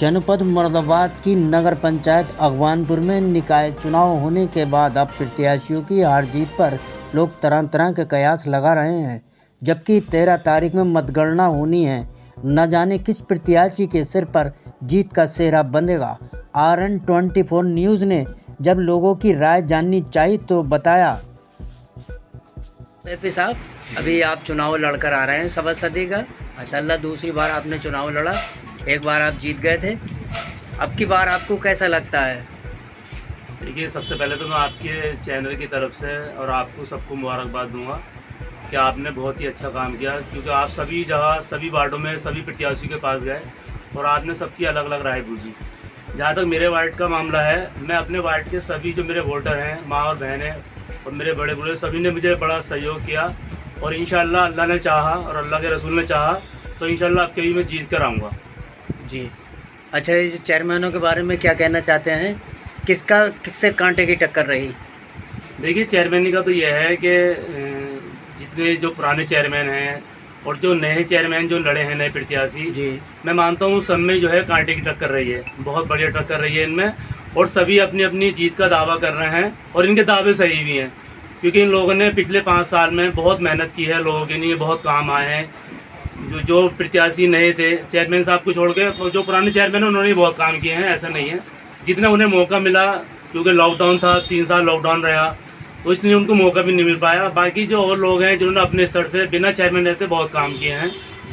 जनपद मुरादाबाद की नगर पंचायत अगवानपुर में निकाय चुनाव होने के बाद अब प्रत्याशियों की हार जीत पर लोग तरह तरह के कयास लगा रहे हैं। जबकि 13 तारीख में मतगणना होनी है। न जाने किस प्रत्याशी के सिर पर जीत का सेहरा बंधेगा। RN24 न्यूज़ ने जब लोगों की राय जाननी चाहिए तो बताया। एपी साहब, अभी आप चुनाव लड़कर आ रहे हैं सभासदी का। माशाल्लाह दूसरी बार आपने चुनाव लड़ा, एक बार आप जीत गए थे। अब की बार आपको कैसा लगता है? देखिए, सबसे पहले तो मैं आपके चैनल की तरफ से और आपको सबको मुबारकबाद दूंगा कि आपने बहुत ही अच्छा काम किया, क्योंकि आप सभी जगह सभी वार्डों में सभी प्रत्याशी के पास गए और आपने सबकी अलग अलग राय पूछी। जहाँ तक मेरे वार्ड का मामला है, मैं अपने वार्ड के सभी जो मेरे वोटर हैं, माँ और बहनें और मेरे बड़े बूढ़े, सभी ने मुझे बड़ा सहयोग किया और इंशाल्लाह अल्लाह ने चाहा और अल्लाह के रसूल ने चाहा तो इंशाल्लाह अब कभी मैं जीत कर आऊँगा। जी अच्छा, इस चेयरमैनों के बारे में क्या कहना चाहते हैं? किससे कांटे की टक्कर रही? देखिए, चेयरमैन का तो यह है कि जितने जो पुराने चेयरमैन हैं और जो नए चेयरमैन जो लड़े हैं, नए प्रत्याशी जी, मैं मानता हूँ सब में जो है कांटे की टक्कर रही है। बहुत बढ़िया टक्कर रही है इनमें और सभी अपनी अपनी जीत का दावा कर रहे हैं और इनके दावे सही भी हैं, क्योंकि इन लोगों ने पिछले 5 साल में बहुत मेहनत की है, लोगों के लिए बहुत काम आए हैं। जो प्रत्याशी नए थे, चेयरमैन साहब को छोड़ के जो पुराने चेयरमैन हैं उन्होंने बहुत काम किए हैं, ऐसा नहीं है। जितना उन्हें मौका मिला, क्योंकि लॉकडाउन था, 3 साल लॉकडाउन रहा, तो इसलिए उनको मौका भी नहीं मिल पाया। बाकी जो और लोग हैं जिन्होंने अपने स्तर से बिना चेयरमैन रहते बहुत काम किए हैं।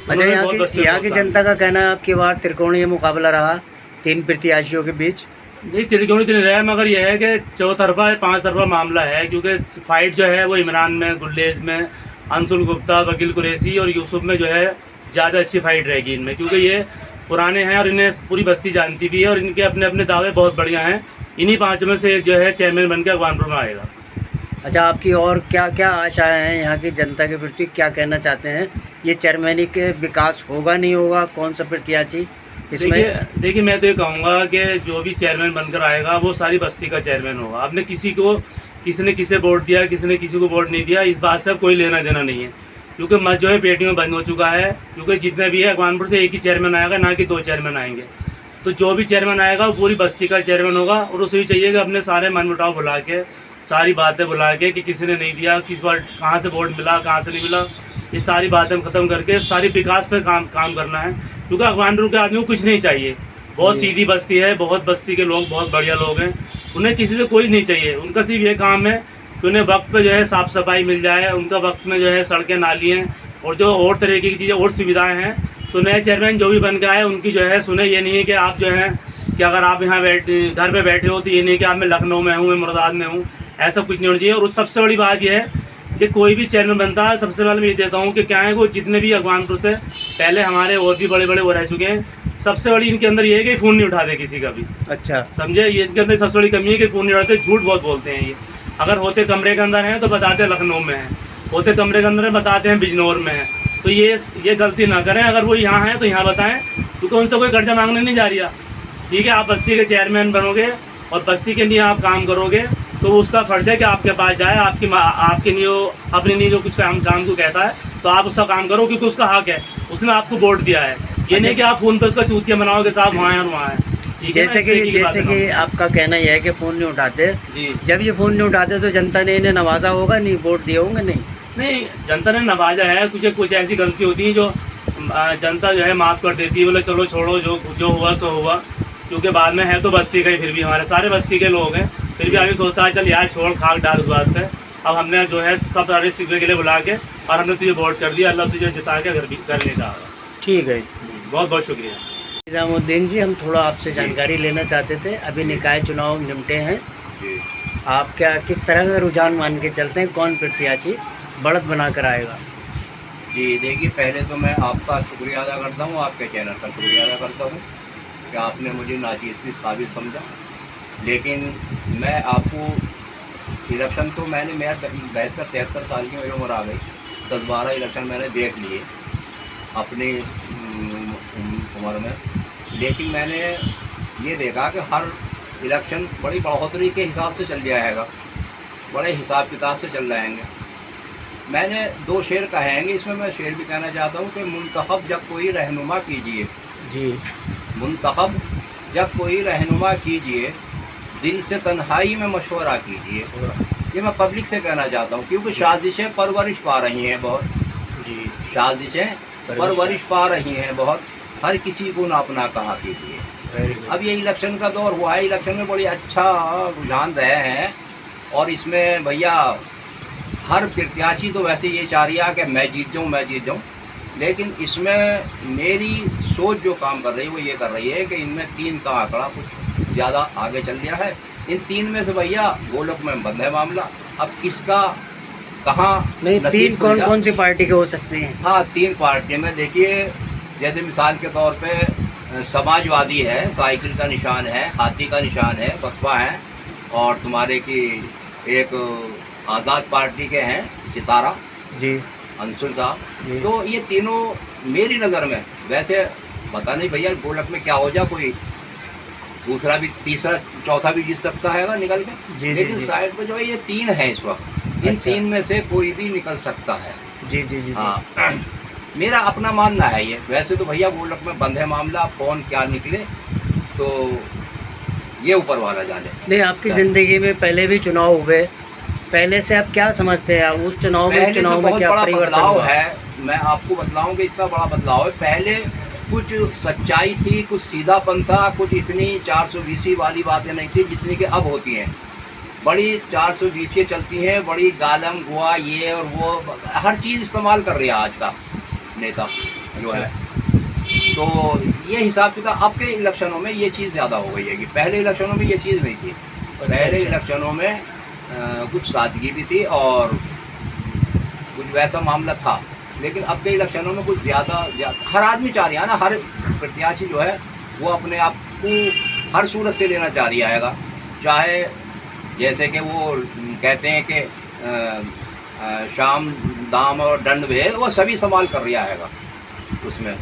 अच्छा, यहाँ की जनता का कहना है आपकी बार त्रिकोणीय मुकाबला रहा 3 प्रत्याशियों के बीच? नहीं, त्रिकोणीय तो नहीं रहा, मगर यह है कि चौतरफा 5 तरफा मामला है, क्योंकि फाइट जो है वो इमरान में, गुल्लेज में, अंशुल गुप्ता, वकील कुरैशी और यूसुफ में जो है ज़्यादा अच्छी फाइट रहेगी इनमें, क्योंकि ये पुराने हैं और इन्हें पूरी बस्ती जानती भी है और इनके अपने अपने दावे बहुत बढ़िया हैं। इन्हीं 5 में से एक जो है चेयरमैन बन के अगवानपुर में आएगा। अच्छा, आपकी और क्या क्या आशाएं हैं यहाँ की जनता के प्रति? क्या कहना चाहते हैं? ये चेयरमैनी के विकास होगा नहीं होगा? कौन सा प्रत्याशी इसमें? देखिए, मैं तो ये कहूँगा कि जो भी चेयरमैन बनकर आएगा वो सारी बस्ती का चेयरमैन होगा। आपने किसी ने किसे वोट दिया, किसी ने किसी को वोट नहीं दिया, इस बात से अब कोई लेना देना नहीं है, क्योंकि मत जो है पेटियों में बंद हो चुका है। क्योंकि जितने भी है अगवानपुर से एक ही चेयरमैन आएगा, ना कि 2 चेयरमैन आएंगे। तो जो भी चेयरमैन आएगा वो पूरी बस्ती का चेयरमैन होगा और उसे भी चाहिए कि अपने सारे मनमुटाव भुला के, सारी बातें भुला के कि किसी ने नहीं दिया, किस बार कहाँ से वोट मिला, कहाँ से नहीं मिला, ये सारी बातें ख़त्म करके सारी विकास पर काम करना है। क्योंकि अगवानपुर के आदमी को कुछ नहीं चाहिए, बहुत सीधी बस्ती है, बहुत बस्ती के लोग बहुत बढ़िया लोग हैं, उन्हें किसी से कोई नहीं चाहिए। उनका सिर्फ ये काम है कि उन्हें वक्त पे जो है साफ़ सफाई मिल जाए, उनका वक्त में जो है सड़कें, नाली हैं और जो और तरह की चीज़ें और सुविधाएं हैं। तो नए चेयरमैन जो भी बन के आए उनकी जो है सुने। ये नहीं है कि आप जो है कि अगर आप यहाँ घर पे बैठे हो तो ये नहीं कि आप मैं लखनऊ में हूँ, मैं मुरादाबाद में हूँ, ऐसा कुछ नहीं होना चाहिए। और सबसे बड़ी बात यह है कि कोई भी चेयरमैन बनता है, सबसे पहले मैं ये देता हूँ कि क्या है वो जितने भी अगवानपुर से पहले हमारे और भी बड़े बड़े वो रह चुके हैं, सबसे बड़ी इनके अंदर ये है कि फ़ोन नहीं उठाते किसी का भी। अच्छा, समझे? ये इनके अंदर सबसे बड़ी कमी है कि फ़ोन नहीं उठाते, झूठ बहुत बोलते हैं ये। अगर होते कमरे के अंदर हैं तो बताते हैं लखनऊ में हैं, होते कमरे के अंदर बताते हैं बिजनौर में हैं। तो ये गलती ना करें। अगर वो यहाँ हैं तो यहाँ बताएं, क्योंकि उनसे कोई कर्जा मांगने नहीं जा रही है। ठीक है, आप बस्ती के चेयरमैन बनोगे और बस्ती के लिए आप काम करोगे तो उसका फ़र्ज़ है कि आपके पास जाए, आपके लिए अपने लिए जो कुछ काम को कहता है तो आप उसका काम करो, क्योंकि उसका हक है, उसने आपको वोट दिया है। ये नहीं कि आप फ़ोन पे उसका चूतिया बनाओगे साहब वहाँ है और वहाँ है। जैसे कि आपका कहना यह है कि फ़ोन नहीं उठाते जी। जब ये फ़ोन नहीं उठाते तो जनता ने इन्हें नवाजा होगा नहीं, वोट दिए होंगे नहीं? जनता ने नवाजा है। कुछ ऐसी गलती होती है जो जनता जो है माफ़ कर देती है, बोले चलो छोड़ो, जो हुआ सो हुआ। क्योंकि बाद में है तो बस्ती का ही, फिर भी हमारे सारे बस्ती के लोग हैं, फिर भी आदमी सोचता है चल यार छोड़, खाक डाल उस बात पर। अब हमने जो है सब सारे सिक्के के लिए बुला के और हमने तुझे वोट कर दिया, अल्लाह तुझे जिता के घर ले जा रहा। ठीक है, बहुत बहुत शुक्रिया। निजामुद्दीन जी, हम थोड़ा आपसे जानकारी लेना चाहते थे। अभी निकाय चुनाव निपटे हैं, आप क्या किस तरह का रुझान मान के चलते हैं? कौन प्रत्याशी बढ़त बनाकर आएगा? जी देखिए, पहले तो मैं आपका शुक्रिया अदा करता हूँ, आपके चैनल का शुक्रिया अदा करता हूँ कि आपने मुझे नाचीज़ काबिल समझा। लेकिन मैं आपको इलेक्शन तो मैंने 72-73 साल की मेरी उम्र आ गई, 10-12 इलेक्शन मैंने देख लिए अपनी उम्र में। लेकिन मैंने ये देखा कि हर इलेक्शन बड़ी बढ़ोतरी के हिसाब से चल जाएगा, बड़े हिसाब किताब से चल जाएंगे। मैंने 2 शेर कहेंगे, इसमें मैं शेर भी कहना चाहता हूँ कि मुंतखब जब कोई रहनुमा कीजिए जी, मुंतखब जब कोई रहनुमा कीजिए, दिल से तन्हाई में मशवरा कीजिए। ये मैं पब्लिक से कहना चाहता हूँ, क्योंकि साजिशें परवरिश पा रही हैं बहुत जी, साजिशें परवरिश पा रही हैं बहुत। हर किसी को ना अपना कहा कीजिए। अब ये इलेक्शन का दौर हुआ है, इलेक्शन में बड़ी अच्छा रुझान रहे हैं, और इसमें भैया हर प्रत्याशी तो वैसे ये चाह रही है कि मैं जीत जाऊँ, लेकिन इसमें मेरी सोच जो काम कर रही है वो ये कर रही है कि इनमें 3 का आंकड़ा कुछ ज़्यादा आगे चल गया है। इन 3 में से भैया गोलक में बंद है मामला। अब किसका कहाँ नहीं, 3 कौन सी पार्टी के हो सकते हैं? हाँ, 3 पार्टी में देखिए, जैसे मिसाल के तौर पे समाजवादी है, साइकिल का निशान है, हाथी का निशान है, बसपा है, और तुम्हारे की एक आज़ाद पार्टी के हैं सितारा जी, अंशुल साहब। तो ये तीनों मेरी नज़र में, वैसे पता नहीं भैया गोलक में क्या हो जाए, कोई दूसरा भी तीसरा चौथा भी जीत सकता है ना निकल के, लेकिन साइड पे जो है ये 3 है इस वक्त। इन 3 में से कोई भी निकल सकता है। जी। हाँ, मेरा अपना मानना है ये। वैसे तो भैया गोलक में बंद है मामला, कौन क्या निकले तो ये ऊपर वाला जाने। नहीं, आपकी ज़िंदगी में पहले भी चुनाव हुए, पहले से आप क्या समझते हैं उस चुनाव में क्या बदलाव है? मैं आपको बतलाऊं कि इतना बड़ा बदलाव है। पहले कुछ सच्चाई थी, कुछ सीधापन था, कुछ इतनी 420 वाली बातें नहीं थी जितनी कि अब होती हैं। बड़ी 420 चलती हैं, बड़ी गालम गुआ ये और वो हर चीज़ इस्तेमाल कर रही है आज का नेता जो है। तो ये हिसाब किताब अब के इलेक्शनों में ये चीज़ ज़्यादा हो गई है कि पहले इलेक्शनों में ये चीज़ नहीं थी। पहले इलेक्शनों में कुछ सादगी भी थी और कुछ वैसा मामला था, लेकिन अब के इलेक्शनों में कुछ ज़्यादा हर आदमी चाह रहा है ना, हर प्रत्याशी जो है वो अपने आप को हर सूरत से लेना चाह रहा है। चाहे जैसे कि वो कहते हैं कि शाम दाम और दंड भेद, वो सभी इस्तेमाल कर रहा है। उसमें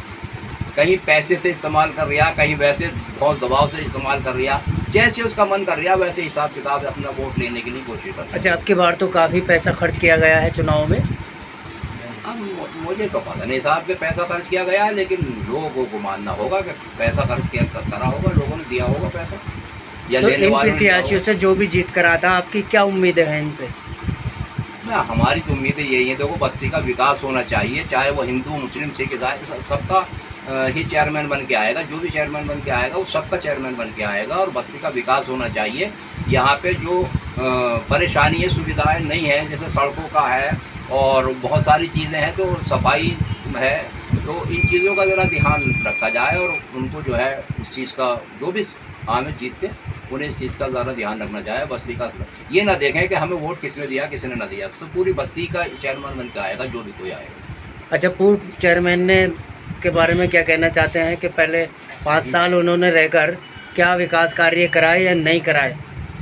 कहीं पैसे से इस्तेमाल कर रहा, कहीं वैसे बहुत दबाव से इस्तेमाल कर रहा, जैसे उसका मन कर रहा वैसे हिसाब किताब अपना वोट लेने के लिए कोशिश कर रहा है। अच्छा, आपकी बार तो काफ़ी पैसा खर्च किया गया है चुनाव में? अब मुझे तो पता नहीं साहब के पैसा खर्च किया गया है, लेकिन लोगों को मानना होगा कि पैसा खर्च किया करा होगा, लोगों ने दिया होगा पैसा या तो लेने वालों ने। प्रत्याशियों से जो भी जीत कर आता, आपकी क्या उम्मीदें हैं इनसे? हमारी तो उम्मीदें यही है, देखो बस्ती का विकास होना चाहिए, चाहे वो हिंदू मुस्लिम सिख ईसाई सबका ही चेयरमैन बन के आएगा। जो भी चेयरमैन बन के आएगा वो सबका चेयरमैन बन के आएगा, और बस्ती का विकास होना चाहिए। यहाँ पे जो परेशानी है, सुविधाएं नहीं है, जैसे सड़कों का है और बहुत सारी चीज़ें हैं, तो सफाई है, तो इन चीज़ों का ज़रा ध्यान रखा जाए, और उनको जो है इस चीज़ का जो भी आम जीत के उन्हें इस चीज़ का ज़्यादा ध्यान रखना चाहिए। बस्ती का ये ना देखें कि हमें वोट किसने दिया किसने ना दिया, सब पूरी बस्ती का चेयरमैन बन के आएगा जो भी कोई आएगा। अच्छा, पूर्व चेयरमैन ने के बारे में क्या कहना चाहते हैं कि पहले 5 साल उन्होंने रहकर क्या विकास कार्य कराए या नहीं कराए?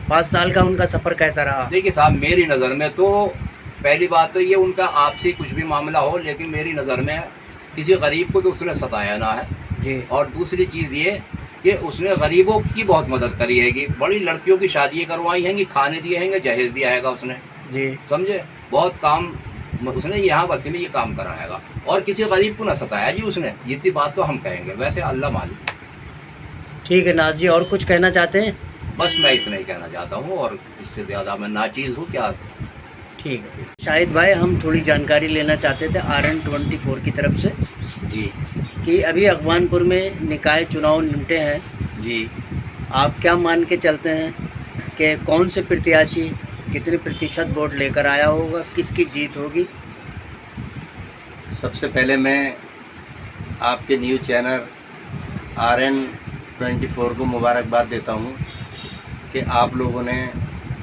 5 साल का उनका सफ़र कैसा रहा? देखिए साहब, मेरी नज़र में तो पहली बात तो ये उनका आपसी कुछ भी मामला हो, लेकिन मेरी नज़र में किसी गरीब को तो उसने सताया ना है जी। और दूसरी चीज़ ये कि उसने गरीबों की बहुत मदद करी हैगी, बड़ी लड़कियों की शादियाँ करवाई हैंगी, खाने दिए हैंगे, जहेज दिया हैगा उसने जी, समझे। बहुत काम उसने यहाँ बस्ती में ये काम करा हैगा, और किसी गरीब को ना सताया जी उसने। इसी बात तो हम कहेंगे, वैसे अल्लाह मालिक। ठीक है नाज जी, और कुछ कहना चाहते हैं? बस मैं इतना ही कहना चाहता हूँ, और इससे ज़्यादा मैं नाचीज़ हूँ क्या। ठीक है शाहिद भाई, हम थोड़ी जानकारी लेना चाहते थे RN24 की तरफ से जी, कि अभी अगवानपुर में निकाय चुनाव निपटे हैं जी। आप क्या मान के चलते हैं कि कौन से प्रत्याशी कितने प्रतिशत वोट लेकर आया होगा, किसकी जीत होगी? सबसे पहले मैं आपके न्यूज़ चैनल RN24 को मुबारकबाद देता हूं कि आप लोगों ने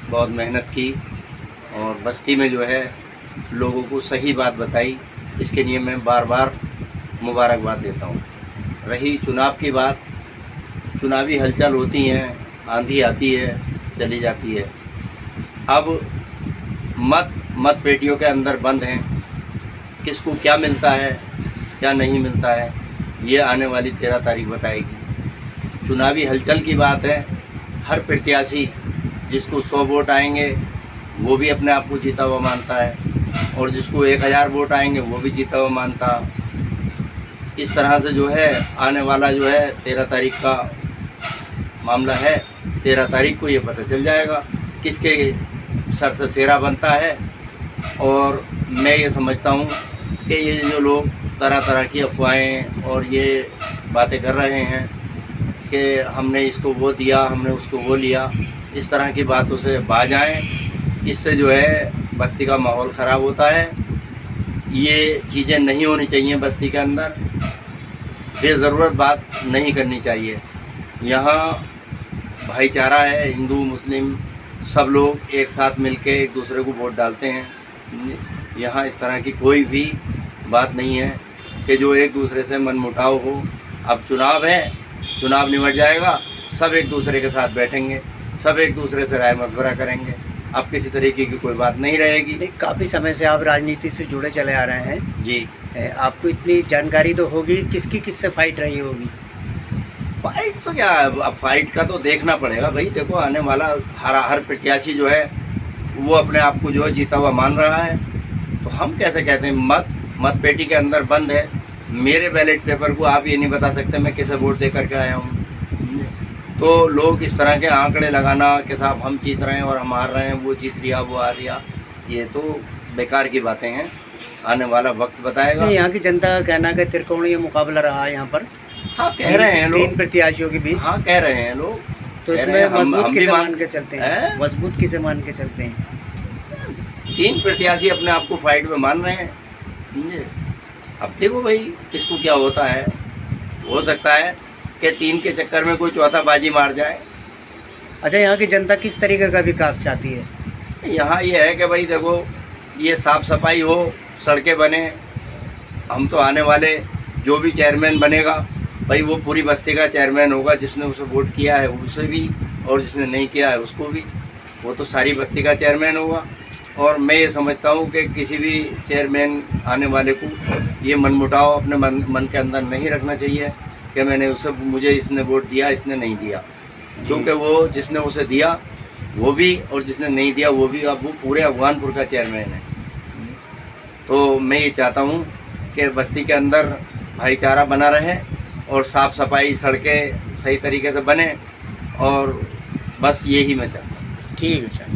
बहुत मेहनत की और बस्ती में जो है लोगों को सही बात बताई, इसके लिए मैं बार बार मुबारकबाद देता हूं। रही चुनाव की बात, चुनावी हलचल होती हैं, आंधी आती है चली जाती है। अब मत पेटियों के अंदर बंद हैं, किसको क्या मिलता है क्या नहीं मिलता है ये आने वाली 13 तारीख बताएगी। चुनावी हलचल की बात है, हर प्रत्याशी जिसको 100 वोट आएंगे वो भी अपने आप को जीता हुआ मानता है, और जिसको 1000 वोट आएंगे वो भी जीता हुआ मानता। इस तरह से जो है आने वाला जो है 13 तारीख का मामला है। 13 तारीख को ये पता चल जाएगा किसके सर से सेरा बनता है। और मैं ये समझता हूँ कि ये जो लोग तरह तरह की अफवाहें और ये बातें कर रहे हैं कि हमने इसको वो दिया, हमने उसको वो लिया, इस तरह की बातों से बाज आएँ। इससे जो है बस्ती का माहौल ख़राब होता है। ये चीज़ें नहीं होनी चाहिए बस्ती के अंदर। बेज़रूरत बात नहीं करनी चाहिए। यहाँ भाईचारा है, हिंदू मुस्लिम सब लोग एक साथ मिलके एक दूसरे को वोट डालते हैं। यहाँ इस तरह की कोई भी बात नहीं है कि जो एक दूसरे से मनमुटाव हो। अब चुनाव है, चुनाव निमट जाएगा, सब एक दूसरे के साथ बैठेंगे, सब एक दूसरे से राय मशवरा करेंगे। अब किसी तरीके की कोई बात नहीं रहेगी। काफ़ी समय से आप राजनीति से जुड़े चले आ रहे हैं जी। आपको इतनी जानकारी तो होगी, किसकी किससे फाइट रही होगी? फाइट तो क्या है, अब फाइट का तो देखना पड़ेगा भाई। देखो आने वाला हर प्रत्याशी जो है वो अपने आप को जो है जीता हुआ मान रहा है। तो हम कैसे कहते हैं मत पेटी के अंदर बंद है। मेरे बैलेट पेपर को आप ये नहीं बता सकते मैं किसे वोट दे करके आया हूँ। तो लोग इस तरह के आंकड़े लगाना कि साहब हम जीत रहे हैं और हम हार रहे हैं, वो जीत लिया वो हार लिया, ये तो बेकार की बातें हैं। आने वाला वक्त बताएगा। यहाँ की जनता का कहना है कि त्रिकोणीय मुकाबला रहा है यहाँ पर। हाँ कह रहे हैं लोग, 3 प्रत्याशियों के बीच। हाँ कह रहे हैं लोग। तो इसमें मजबूत किसे मान के चलते हैं? मजबूत किसे मान के चलते हैं? 3 प्रत्याशी अपने आप को फाइट में मान रहे हैं, समझे। अब देखो भाई किसको क्या होता है। हो सकता है कि 3 के चक्कर में कोई चौथा बाजी मार जाए। अच्छा, यहाँ की जनता किस तरीके का विकास चाहती है? यहाँ ये है कि भाई देखो ये साफ़ सफाई हो, सड़कें बने। हम तो आने वाले जो भी चेयरमैन बनेगा भाई वो पूरी बस्ती का चेयरमैन होगा। जिसने उसे वोट किया है उसे भी और जिसने नहीं किया है उसको भी, वो तो सारी बस्ती का चेयरमैन होगा। और मैं ये समझता हूँ कि किसी भी चेयरमैन आने वाले को ये मनमुटाव अपने मन के अंदर नहीं रखना चाहिए कि मुझे इसने वोट दिया इसने नहीं दिया। क्योंकि वो जिसने उसे दिया वो भी और जिसने नहीं दिया वो भी, अब वो पूरे अफगानपुर का चेयरमैन है। तो मैं ये चाहता हूँ कि बस्ती के अंदर भाईचारा बना रहे और साफ़ सफाई सड़कें सही तरीके से बने, और बस यही मैं चाहता हूँ। ठीक है।